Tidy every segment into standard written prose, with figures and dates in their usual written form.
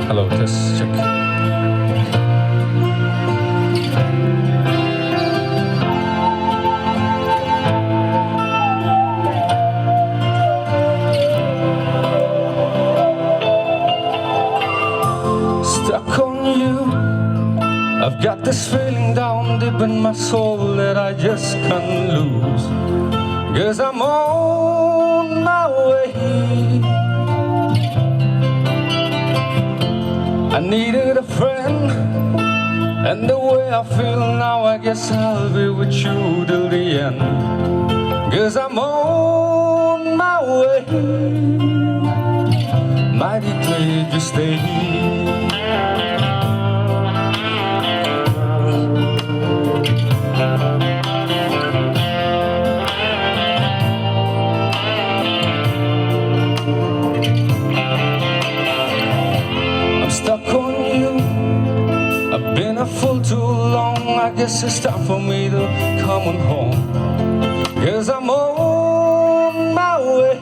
Hello, test check. Stuck on you. I've got this feeling down deep in my soul that I just can't lose. 'Cause I'm on my way. I needed a friend, and the way I feel now, I guess I'll be with you till the end. 'Cause I'm on my way. Mighty glad you stay. Stuck on you. I've been a fool too long. I guess it's time for me to come on home. 'Cause I'm on my way.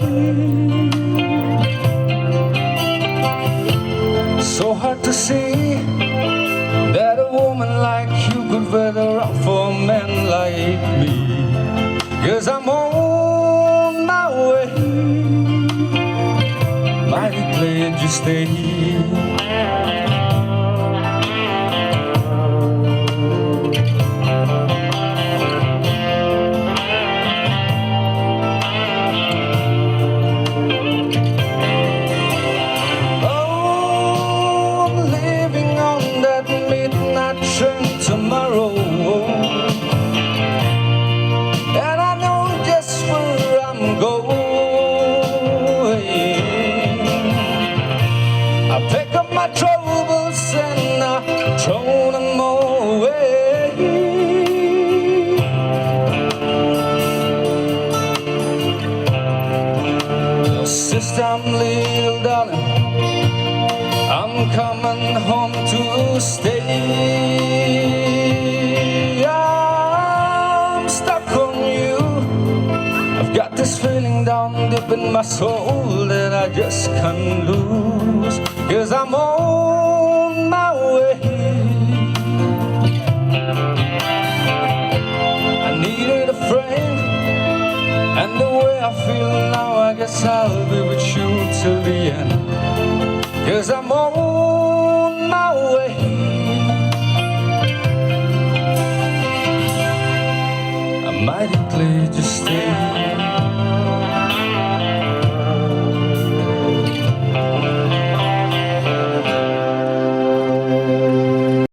So hard to see that a woman like you could weather up for a man like me. 'Cause I'm on my way. Mighty glad you stay. Tomorrow, and I know just where I'm going. I pick up my troubles and I throw them away. Sister, little darling, I'm coming home to stay. I'm stuck on you. I've got this feeling down deep in my soul that I just can't lose. 'Cause I'm on my way. I needed a friend, and the way I feel now, I guess I'll be with you till the end. 'Cause I'm on my way. I'm mighty glad you stayed.